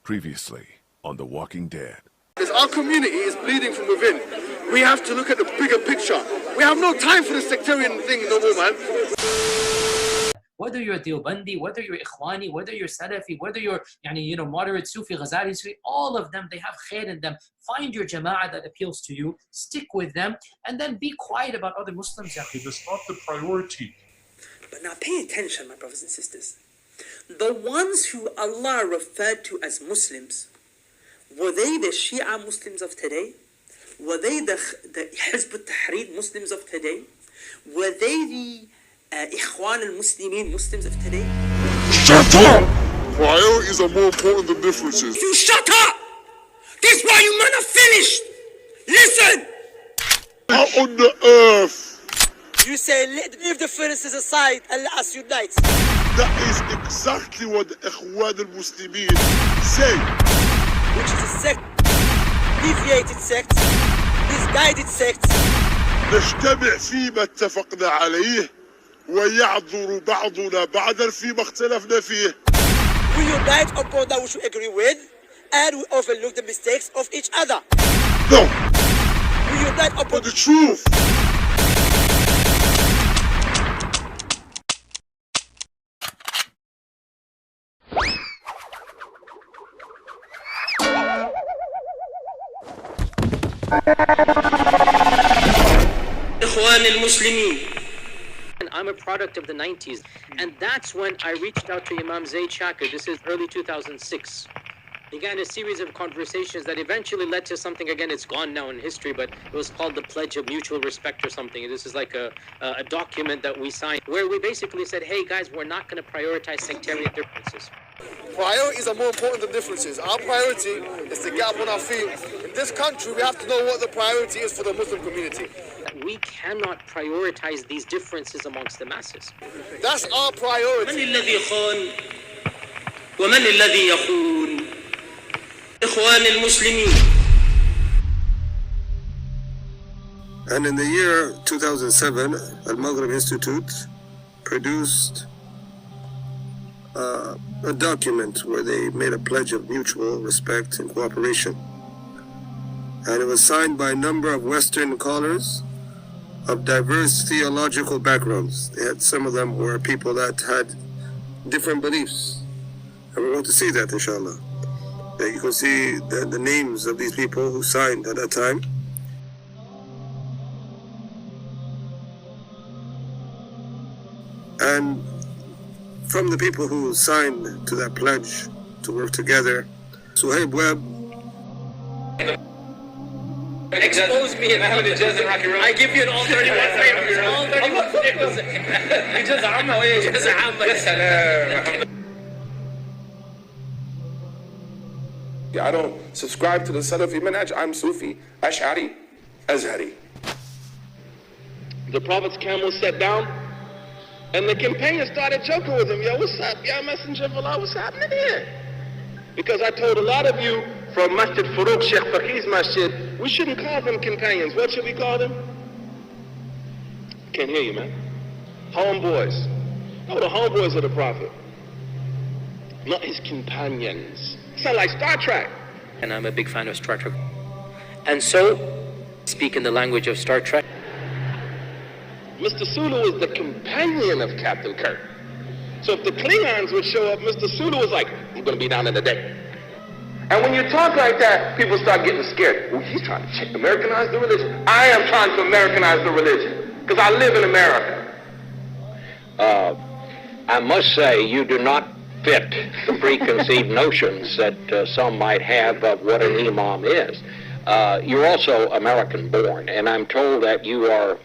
Previously on The Walking Dead. Our community is bleeding from within. We have to look at the bigger picture. We have no time for the sectarian thing no more, man. Whether you're Deobandi, whether you're Ikhwani, whether you're Salafi, whether you're moderate Sufi, Ghazali, Sufi, all of them, they have khair in them. Find your jama'ah that appeals to you, stick with them, and then be quiet about other Muslims. It's not the priority. But now pay attention, my brothers and sisters. The ones who Allah referred to as Muslims, were they the Shia Muslims of today? Were they the Hizb al-Tahrir Muslims of today? Were they the Ikhwan al-Muslimin Muslims of today? Shut up! Priorities are more important than differences. You shut up! This is why you men are finished! Listen! Out on the earth! You say, leave the differences aside and let us unite. That is exactly what the Ikhwan al-Muslimin say. Which is a sect, deviated sect, misguided sect. نجتمع فيما اتفقنا عليه ويعذر بعضنا بعضا فيما اختلفنا فيه. We unite upon that which we agree with, and we overlook the mistakes of each other. No. We unite upon the truth. Ikhwani al-Muslimin. I'm a product of the 90s, and that's when I reached out to Imam Zaid Shakir. This is early 2006. Began a series of conversations that eventually led to something, again, it's gone now in history, but it was called the Pledge of Mutual Respect or something. This is like a document that we signed, where we basically said, hey guys, we're not going to prioritize sectarian differences. Priorities are more important than differences. Our priority is to get up on our feet. In this country, we have to know what the priority is for the Muslim community. We cannot prioritize these differences amongst the masses. That's our priority. من الذي خان ومن الذي يخون إخوان المسلمين. And in the year 2007, Al-Maghrib Institute produced a document where they made a pledge of mutual respect and cooperation. And it was signed by a number of Western scholars of diverse theological backgrounds. They had, some of them were people that had different beliefs. And we're going to see that, inshallah. You can see the names of these people who signed at that time. And from the people who signed to that pledge to work together, Suhaib Webb. Expose me and I give you an all 31 favors. All 31 favors. إجازة عامة وإيه؟ إجازة عامة. يا سلام. I don't subscribe to the Salafi manhaj. I'm Sufi, Ash'ari, Azhari. The Prophet's camel sat down, and the companions started joking with him. Yo, what's up? Ya messenger of Allah, what's happening here? Because I told a lot of you from Masjid Farouk, Sheikh Faqih's Masjid, we shouldn't call them companions. What should we call them? Can't hear you, man. Homeboys. No, the homeboys of the Prophet. Not his companions. Sound like Star Trek. And I'm a big fan of Star Trek. And so, speak in the language of Star Trek. Mr. Sulu is the companion of Captain Kirk. So if the Klingons would show up, Mr. Sulu was like, I'm going to be down in the day. And when you talk like that, people start getting scared. Oh, he's trying to Americanize the religion. I am trying to Americanize the religion because I live in America. I must say you do not fit the preconceived notions that some might have of what an imam is. You're also American-born, and I'm told that you are,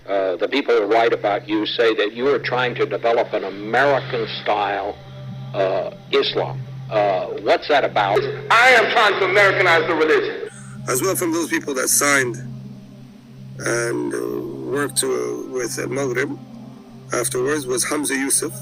the people who write about you say that you are trying to develop an American-style Islam. What's that about? I am trying to Americanize the religion. As well, from those people that signed and worked with Maghrib afterwards was Hamza Yusuf.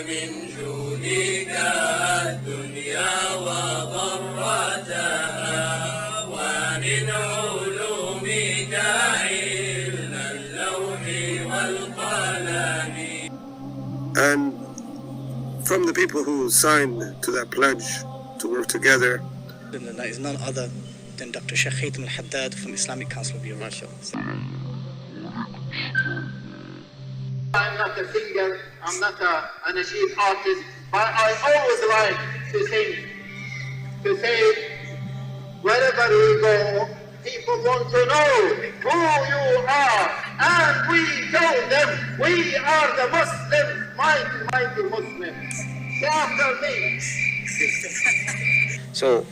من جودك الدنيا وضرتها And from the people who signed to that pledge to work together, that is none other than Dr. Sheikh Haytham al-Haddad from Islamic Council of Europe. I'm not a singer, I'm not a nasheed artist, but I always like to sing, to say, wherever we go, people want to know who you are, and we tell them we are the Muslims, mighty Muslims. Say after me. So,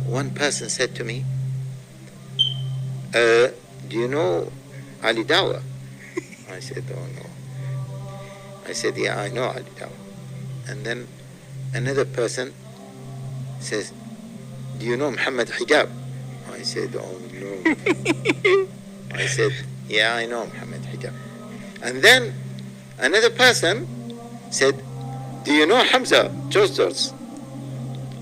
one person said to me, do you know Ali Dawah? I said, oh no. I said, yeah, I know Ali Dawah. And then another person says, do you know Muhammad Hijab? I said, oh no. I said, yeah, I know Muhammad Hijab. And then another person said, do you know Hamza Josters?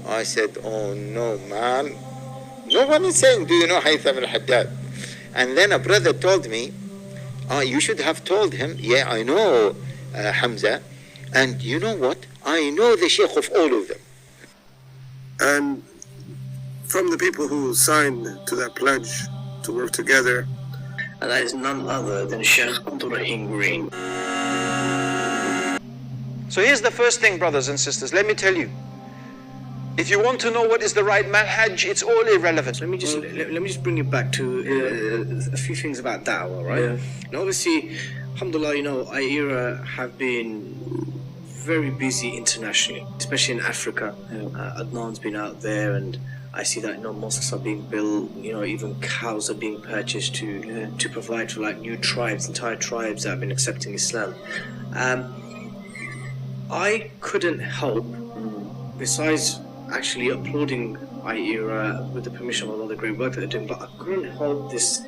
I said, oh no, man. No one is saying, do you know Haytham al-Haddad? And then a brother told me, you should have told him, yeah, I know Hamza. And you know what? I know the sheikh of all of them. and from the people who signed to that pledge to work together, And that is none other than Sheikh Abdul Rahim Green. So here's the first thing, brothers and sisters, let me tell you. If you want to know what is the right manhaj, it's all irrelevant. Let me just bring it back to a few things about da'wah, right? Yeah. And obviously, alhamdulillah, you know, IERA have been very busy internationally, especially in Africa. Adnan's been out there, and I see that, you know, mosques are being built, you know, even cows are being purchased to provide for like new tribes, entire tribes that have been accepting Islam. I couldn't help, besides actually applauding IERA with the permission of all the great work that they're doing, but I couldn't help this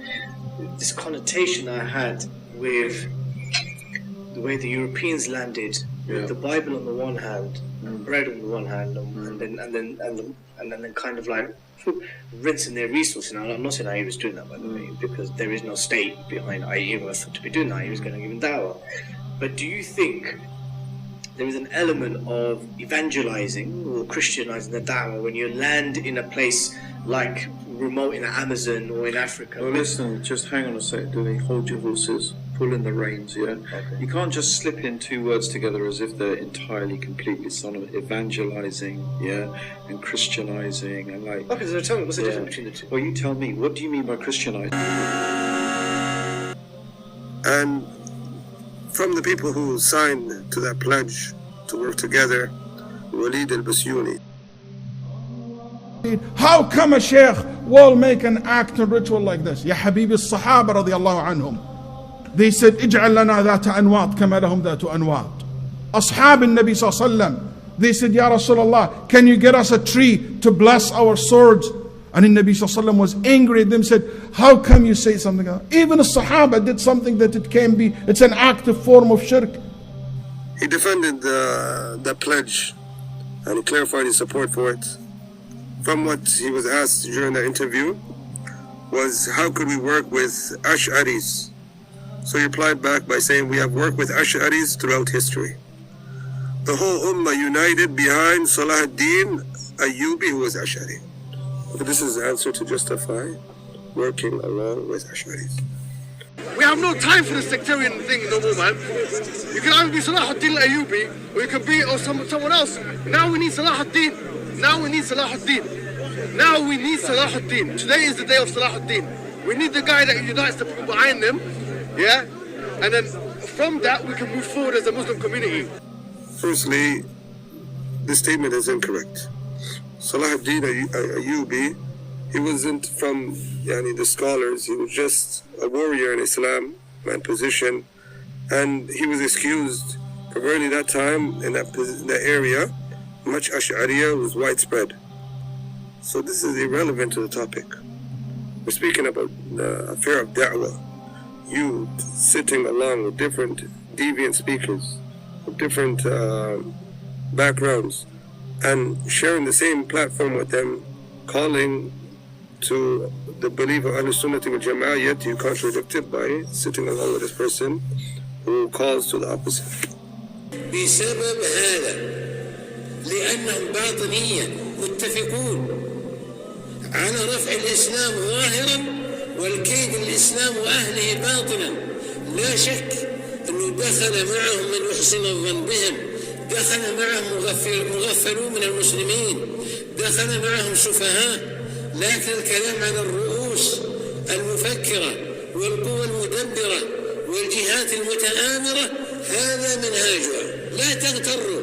connotation I had with the way the Europeans landed, with the Bible on the one hand, bread on the one hand, and then kind of like rinsing their resources. Now, I'm not saying IERA is doing that, by the way, because there is no state behind IERA to be doing that. IERA is going to give them dawah. But do you think there is an element of evangelizing or Christianizing the da'wah when you land in a place like remote in the Amazon or in Africa? Well, listen, just hang on a sec, Dewey. Hold your horses, pull in the reins, yeah? Okay. You can't just slip in two words together as if they're entirely, completely synonymous. Evangelizing, yeah, and Christianizing, and like... Okay, so tell me, what's the difference between the two? Well, you tell me, what do you mean by Christianizing? and from the people who signed to that pledge to work together, Walid al-Basyuni. How come a sheikh will make an act and ritual like this? Ya Habibi al-Sahaba radiyallahu anhum. They said, اجعل لنا ذات أنواط كما لهم ذات أنواط. أصحاب النبي صلى الله عليه وسلم. They said, Ya Rasulullah, can you get us a tree to bless our swords? And the Nabi sallallahu alaihi wasallam was angry at them, said, how come you say something like that? Even a Sahaba did something that it can be, it's an active form of shirk. He defended the pledge and he clarified his support for it. From what he was asked during the interview was, how could we work with Ash'aris? So he replied back by saying, we have worked with Ash'aris throughout history. The whole Ummah united behind Salah ad-Din Ayyubi, who was Ash'ari. But this is the answer to justify working along with Ash'aris. We have no time for the sectarian thing no more, man. You can either be Salah ad-Din al-Ayyubi, or you can be someone else. Now we need Salah ad-Din. Now we need Salah ad-Din. Now we need Salah ad-Din. Today is the day of Salah ad-Din. We need the guy that unites the people behind them, yeah? And then from that we can move forward as a Muslim community. Firstly, this statement is incorrect. Salah ad-Din Ayyubi, he wasn't from the scholars, he was just a warrior in Islam, man position, and he was excused. Primarily that time, in that area, much Ash'ariya was widespread. So this is irrelevant to the topic. We're speaking about the affair of da'wah. You sitting along with different deviant speakers, with different backgrounds, and sharing the same platform with them, calling to the belief of Ahlul Sunnah wal Jama'ah, yet you contradict it by sitting along with this person who calls to the opposite. بسبب هذا لأنهم باطنيا متفقون على رفع الإسلام ظاهرا والكيد الإسلام وأهله باطنا. لا شك أنه دخل معهم من يحسن الظن بهم، دخل معهم مغفلون من المسلمين، دخل معهم سفهاء، لكن الكلام على الرؤوس المفكرة والقوى المدبرة والجهات المتآمرة هذا منهاجها. لا تغتروا